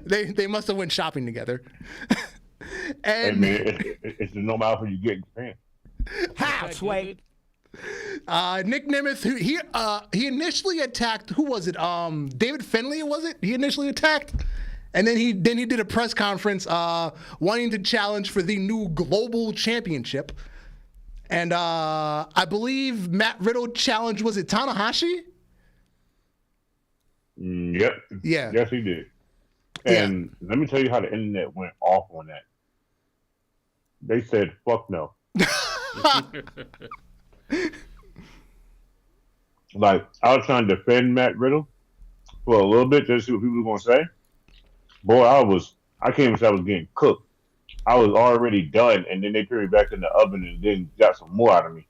They must have went shopping together. And hey man, it's the normal outfit you get in Japan. Half Nic Nemeth, he initially attacked. Who was it? David Finlay, was it? He initially attacked, and then he did a press conference wanting to challenge for the new global championship. And I believe Matt Riddle challenged. Was it Tanahashi? Yep. Yeah. Yes, he did. And let me tell you how the internet went off on that. They said, "Fuck no." Like, I was trying to defend Matt Riddle for a little bit just to see what people were going to say. Boy, I can't even say I was getting cooked. I was already done, and then they put me back in the oven and then got some more out of me.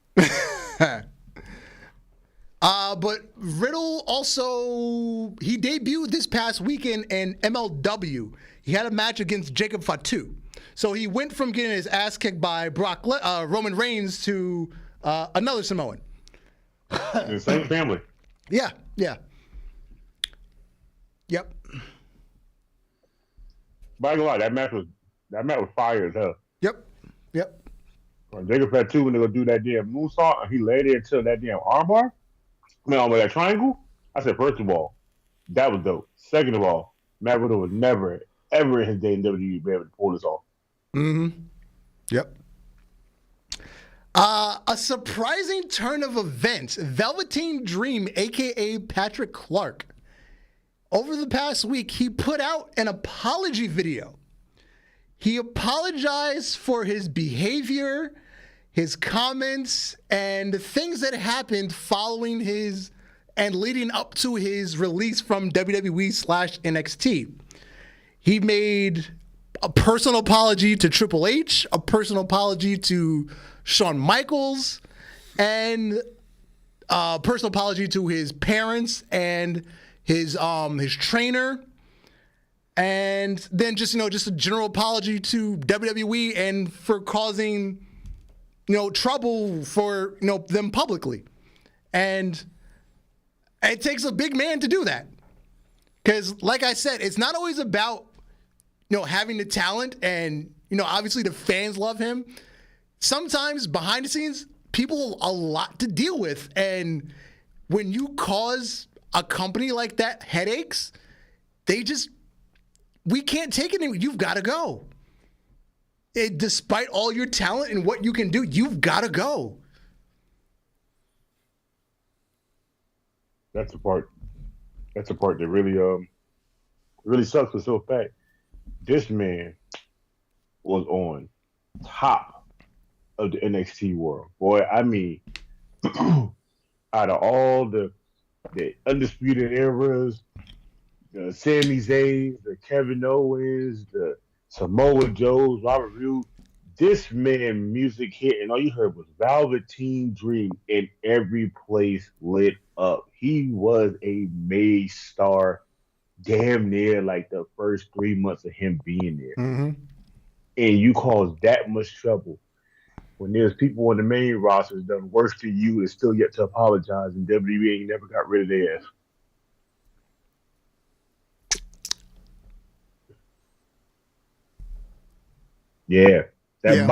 But Riddle also, he debuted this past weekend in MLW. He had a match against Jacob Fatu. So he went from getting his ass kicked by Roman Reigns to another Samoan. The same family. Yeah. Yep. But I ain't gonna lie, that match was fire as hell. Yep. When Jacob Fatu, when they go do that damn moonsault, and he laid there until that damn armbar, with that triangle, I said, first of all, that was dope. Second of all, Matt Riddle was never, ever in his day in WWE be able to pull this off. Mm-hmm. Yep. A surprising turn of events. Velveteen Dream, a.k.a. Patrick Clark. Over the past week, he put out an apology video. He apologized for his behavior, his comments, and the things that happened following his and leading up to his release from WWE/NXT. He made a personal apology to Triple H, a personal apology to Shawn Michaels, and a personal apology to his parents and his trainer, and then just a general apology to WWE and for causing trouble for them publicly. And it takes a big man to do that, because like I said, it's not always about having the talent, and obviously the fans love him. Sometimes behind the scenes, people a lot to deal with, and when you cause a company like that headaches, we can't take it anymore. You've got to go. Despite all your talent and what you can do, you've got to go. That's the part that really sucks for so fact. This man was on top of the NXT world. Boy, I mean, out of all the Undisputed Eras, the Sami Zayn, the Kevin Owens, the Samoa Joes, Robert Roode, this man music hit, and all you heard was Velveteen Dream, and every place lit up. He was a made star damn near like the first 3 months of him being there. Mm-hmm. And you cause that much trouble when there's people on the main roster that's done worse to you and still yet to apologize, and WWE ain't never got rid of their ass. Yeah, that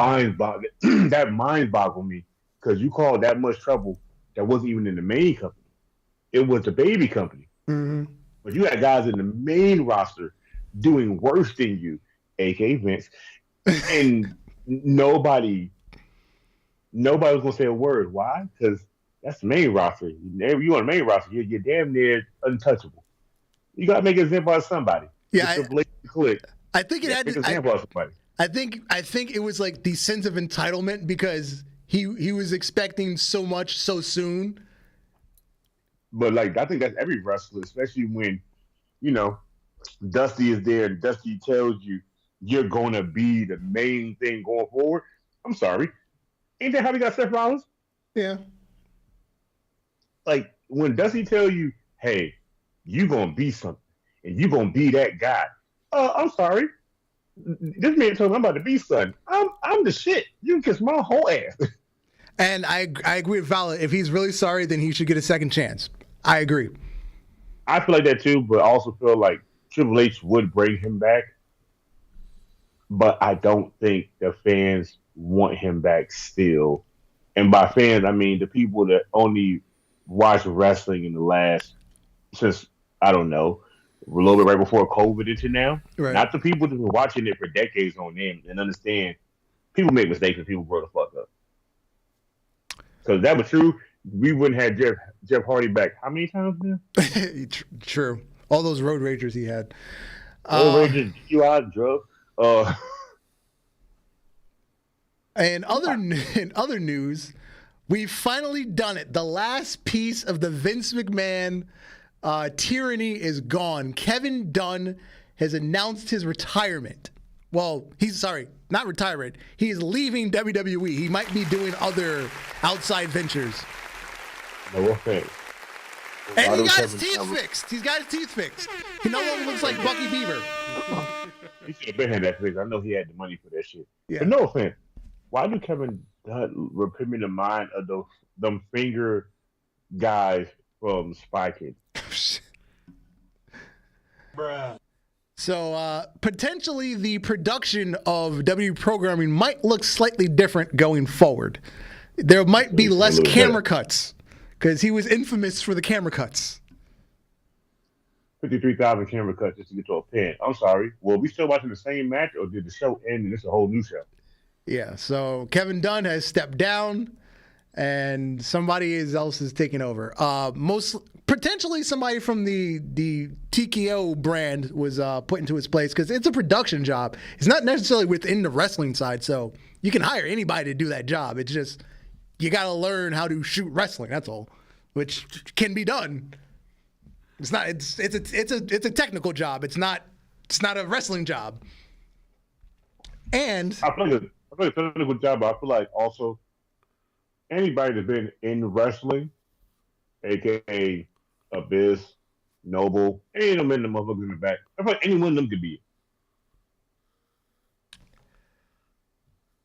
mind boggled me, because you called that much trouble that wasn't even in the main company. It was the baby company. Mm-hmm. But you had guys in the main roster doing worse than you, a.k.a. Vince, and nobody was gonna say a word. Why? Because that's the main roster. You on the main roster, you're damn near untouchable. You gotta make an example out of somebody. Yeah, I think it had to. Example out of somebody. I think it was like the sense of entitlement, because he was expecting so much so soon. But like, I think that's every wrestler, especially when Dusty is there and Dusty tells you you're gonna be the main thing going forward. I'm sorry, ain't that how we got Seth Rollins? Yeah. Like, when Dusty tell you, hey, you gonna be something and you gonna be that guy. I'm sorry. This man told me I'm about to be something. I'm the shit. You can kiss my whole ass. And I agree with Vala. If he's really sorry, then he should get a second chance. I agree. I feel like that too, but I also feel like Triple H would bring him back. But I don't think the fans want him back still. And by fans, I mean the people that only watch wrestling in the last, since, I don't know, a little bit right before COVID into now. Right. Not the people that have been watching it for decades on end and understand people make mistakes and people grow the fuck up. So if that was true, we wouldn't have Jeff Hardy back how many times now? True. All those road ragers he had. Road ragers, DUI, drugs. And other news, We've finally done it. The last piece of the Vince McMahon tyranny is gone. Kevin Dunn has announced his retirement. Well, not retirement. He is leaving WWE. He might be doing other outside ventures. No offense. And he got his teeth fixed. He's got his teeth fixed. He no longer looks like Bucky Beaver. He should have been had that fixed. I know he had the money for that shit. Yeah. But no offense. Why do Kevin Dunn put me in the mind of them finger guys from Spy Kids? Bruh. So potentially the production of WWE programming might look slightly different going forward. There might be less camera cuts because he was infamous for the camera cuts. 53,000 camera cuts just to get to a pin. I'm sorry. Well, we still watching the same match, or did the show end and it's a whole new show? Yeah, so Kevin Dunn has stepped down, and somebody else is taking over. Potentially somebody from the TKO brand was put into his place because it's a production job. It's not necessarily within the wrestling side, so you can hire anybody to do that job. It's just you got to learn how to shoot wrestling. That's all, which can be done. It's not. It's a technical job. It's not a wrestling job. And I feel like it's a technical job, but I feel like also anybody that's been in wrestling, aka Abyss, Noble, any of them in the motherfuckers in the back, I feel like any one of them could be it.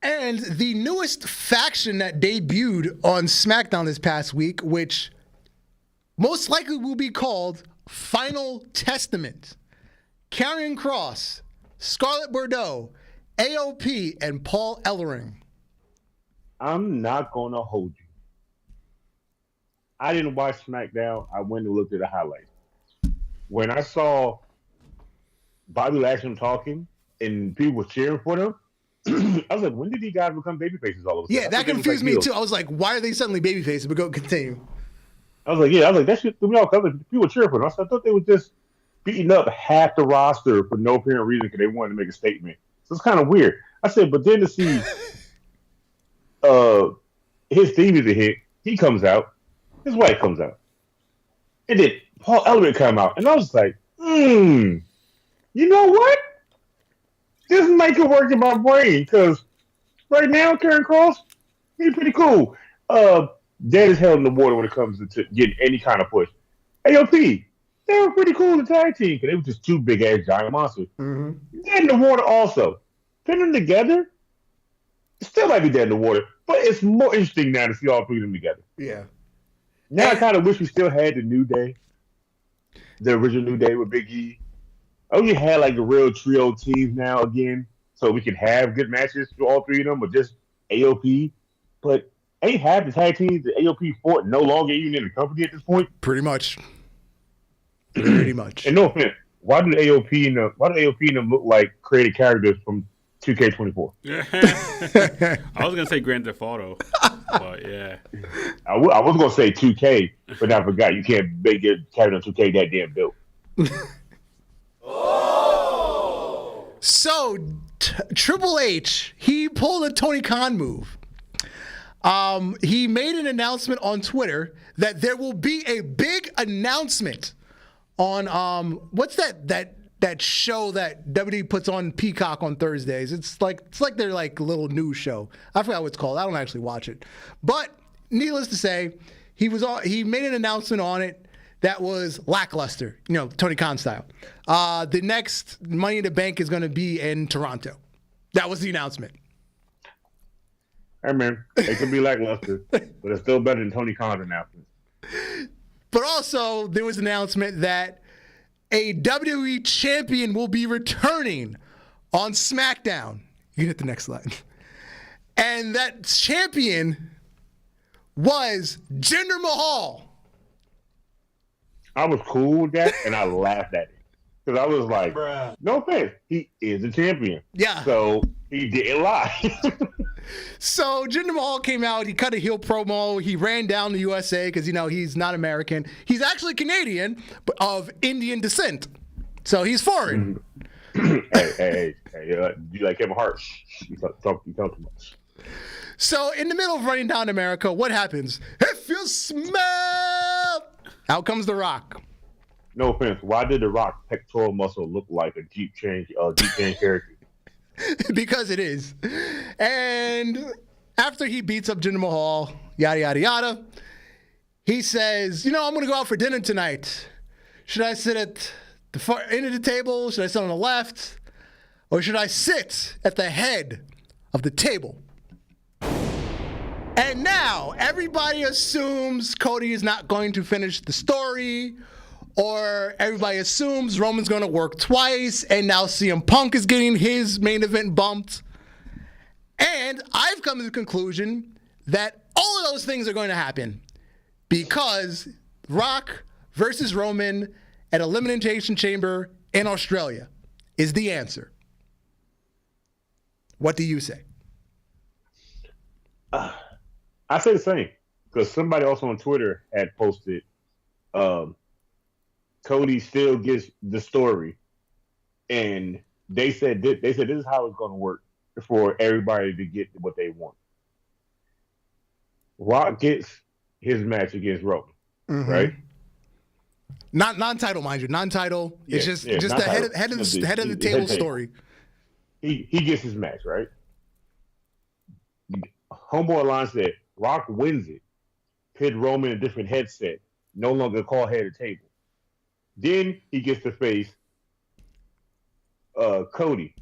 And the newest faction that debuted on SmackDown this past week, which most likely will be called Final Testament. Karrion Kross, Scarlett Bordeaux, AOP, and Paul Ellering. I'm not going to hold you. I didn't watch SmackDown. I went and looked at the highlights. When I saw Bobby Lashley talking and people were cheering for them, I was like, when did these guys become babyfaces all of a sudden? Yeah, that confused me too. I was like, why are they suddenly babyfaces? But go continue. I was like, that shit threw me off. I was like, people were cheering for them. I thought they were just beating up half the roster for no apparent reason because they wanted to make a statement. So it's kind of weird. I said, but then to see his theme is a hit, he comes out, his wife comes out. And then Paul Ellering come out. And I was like, you know what? This might could work in my brain because right now, Karrion Kross, he's pretty cool. Dead as hell in the water when it comes to getting any kind of push. AOP, they were pretty cool in the tag team because they were just two big-ass giant monsters. Mm-hmm. Dead in the water also. Put them together, it still might be dead in the water, but it's more interesting now to see all three of them together. Yeah. Now I kind of wish we still had the New Day, the original New Day with Big E. I wish we had like the real trio teams now again, so we can have good matches for all three of them, or just AOP. But ain't half the tag teams the AOP fought no longer even in the company at this point. Pretty much. Pretty much. And no offense, why do AOP and them look like created characters from 2K24? I was gonna say Grand Theft Auto, but yeah. I was gonna say 2K, but I forgot you can't make your character on 2K that damn built. So Triple H, he pulled a Tony Khan move. He made an announcement on Twitter that there will be a big announcement on what's that show that WWE puts on Peacock on Thursdays. It's like their like little news show. I forgot what it's called. I don't actually watch it. But needless to say, he made an announcement on it that was lackluster, Tony Khan style. The next Money in the Bank is going to be in Toronto. That was the announcement. Hey man, it could be lackluster, but it's still better than Tony Khan's announcement. But also, there was an announcement that a WWE champion will be returning on SmackDown. You can hit the next slide. And that champion was Jinder Mahal. I was cool with that, and I laughed at it. Because I was like, no offense, he is a champion. Yeah. So he didn't lie. So Jinder Mahal came out. He cut a heel promo. He ran down the USA because, he's not American. He's actually Canadian, but of Indian descent. So he's foreign. Hey, you like Kevin Hart? You talk too much. So in the middle of running down America, what happens? If you smell, out comes The Rock. No offense. Why did The Rock pectoral muscle look like a Jeep change character? Because it is. And after he beats up Jinder Mahal, yada, yada, yada, he says, I'm going to go out for dinner tonight. Should I sit at the far end of the table? Should I sit on the left? Or should I sit at the head of the table? And now everybody assumes Cody is not going to finish the story, or everybody assumes Roman's going to work twice, and now CM Punk is getting his main event bumped. And I've come to the conclusion that all of those things are going to happen because Rock versus Roman at Elimination Chamber in Australia is the answer. What do you say? I say the same because somebody also on Twitter had posted Cody still gets the story, and they said this is how it's going to work for everybody to get what they want. Rock gets his match against Roman, right? Not non-title, mind you. Non-title. Yeah, it's just non-title. the head of the table story. He gets his match, right? Homeboy line said Rock wins it, pit Roman in a different headset, no longer call head of table. Then he gets to face Cody.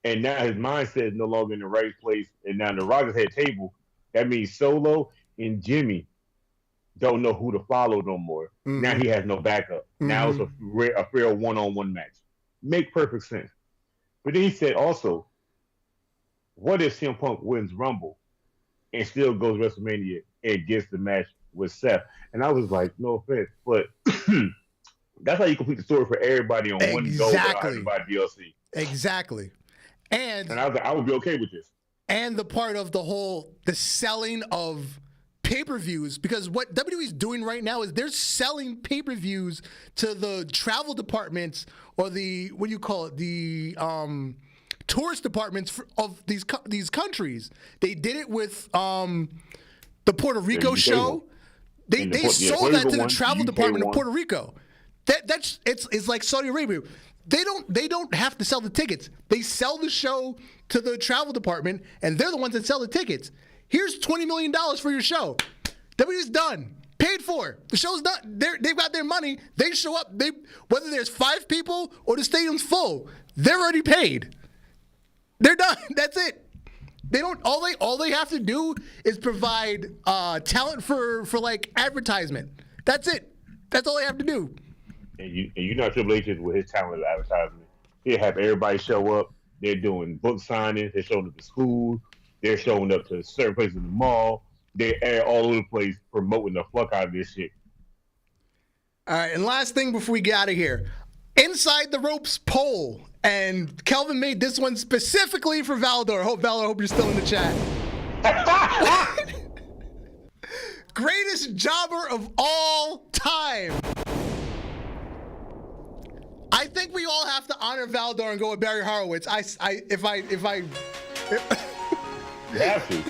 And now his mindset is no longer in the right place. And now the Rock is head table. That means Solo and Jimmy don't know who to follow no more. Mm-hmm. Now he has no backup. Mm-hmm. Now it's a fair one-on-one match. Make perfect sense. But then he said also, what if CM Punk wins Rumble and still goes WrestleMania and gets the match with Seth? And I was like, no offense, but that's how you complete the story for everybody on one go without everybody DLC. Exactly. And I was like, I would be okay with this. And the part of the selling of pay-per-views, because what WWE's doing right now is they're selling pay-per-views to the travel departments or the tourist departments of these countries. They did it with the Puerto Rico show. They sold that to the travel department of Puerto Rico. It's like Saudi Arabia. They don't have to sell the tickets. They sell the show to the travel department, and they're the ones that sell the tickets. Here's $20 million for your show. WWE's done. Paid for. The show's done. They've got their money. They show up. Whether there's 5 people or the stadium's full, they're already paid. They're done. That's it. They don't. All they have to do is provide talent for like advertisement. That's it. That's all they have to do. And you know Triple H is with his talent advertisement. He'll have everybody show up. They're doing book signings. They're showing up to school. They're showing up to certain places in the mall. They're all over the place promoting the fuck out of this shit. All right, and last thing before we get out of here. Inside the Ropes poll. And Kelvin made this one specifically for Valdor. Hope you're still in the chat. Greatest jobber of all time. I think we all have to honor Valdor and go with Barry Horowitz. If You have to.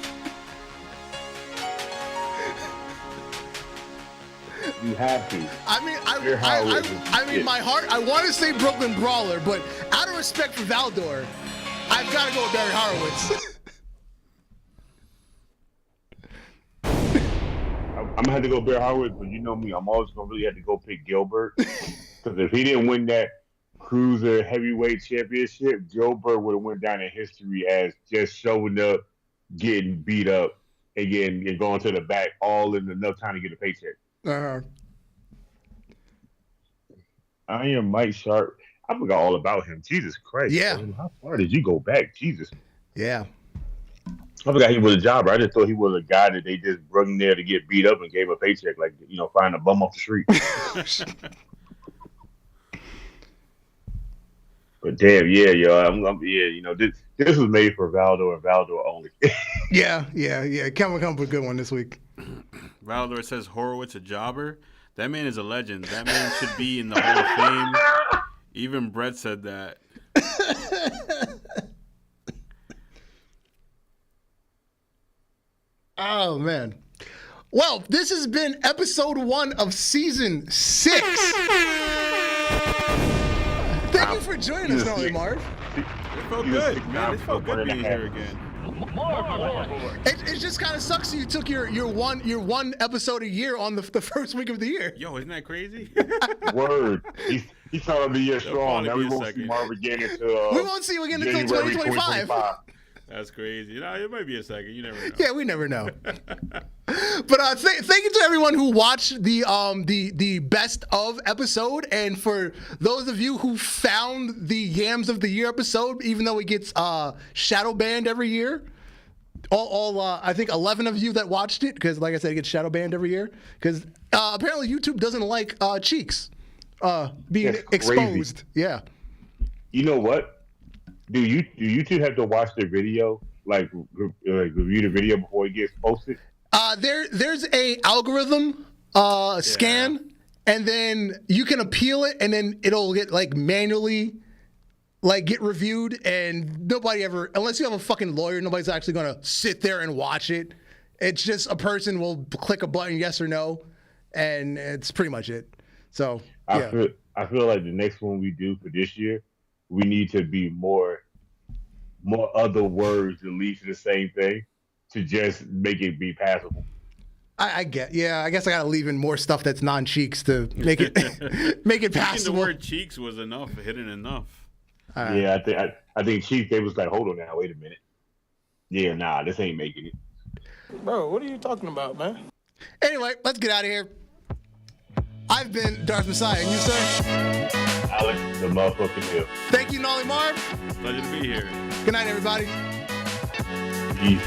You have to. I mean, my heart, I want to say Brooklyn Brawler, but out of respect for Valdor, I've got to go with Barry Horowitz. I'm going to have to go Barry Horowitz, but you know me, I'm always going to really have to go pick Gilbert. Because if he didn't win that Cruiser Heavyweight Championship, Gilbert would have went down in history as just showing up, getting beat up, and going to the back all in enough time to get a paycheck. I am Mike Sharp. I forgot all about him. Jesus Christ. Yeah. Man, how far did you go back? Jesus. Yeah. I forgot he was a jobber. I just thought he was a guy that they just brought in there to get beat up and gave a paycheck, like, find a bum off the street. But damn, yeah, yo, this was made for Valdor and Valdor only. Yeah. Kevin come up with a good one this week. Valdor says Horowitz a jobber. That man is a legend. That man should be in the Hall of Fame. Even Brett said that. Oh, man. Well, this has been episode 1 of season 6. Thank you for joining us, Gnarly Marv. It felt good, man. It felt good being here again. It just kind of sucks that you took your one episode a year on the first week of the year. Yo, isn't that crazy? Word. He started the year strong. Now we probably be a won't see second. Marv again until We won't see you again until January 2025. That's crazy. No, it might be a second. You never know. Yeah, we never know. But thank you to everyone who watched the best of episode, and for those of you who found the Yams of the Year episode, even though it gets shadow banned every year. All I think 11 of you that watched it, because like I said, it gets shadow banned every year, because apparently YouTube doesn't like cheeks being exposed. Yeah. You know what? Do YouTube have to watch the video, like review the video before it gets posted? There's a algorithm scan, and then you can appeal it, and then it'll get like manually get reviewed, and nobody ever, unless you have a fucking lawyer, nobody's actually gonna sit there and watch it. It's just a person will click a button, yes or no, and it's pretty much it. So yeah. I feel like the next one we do for this year, we need to be more other words that lead to the same thing to just make it be passable. I guess I gotta leave in more stuff that's non-cheeks to make it passable. The word cheeks was enough, hidden enough. Yeah, I think cheeks, they was like, hold on now, wait a minute. Yeah, nah, this ain't making it. Bro, what are you talking about, man? Anyway, let's get out of here. I've been Darth Messiah, and you, sir? Alex, the motherfucking Hill. Thank you, Gnarly Marv. Pleasure to be here. Good night, everybody. Peace.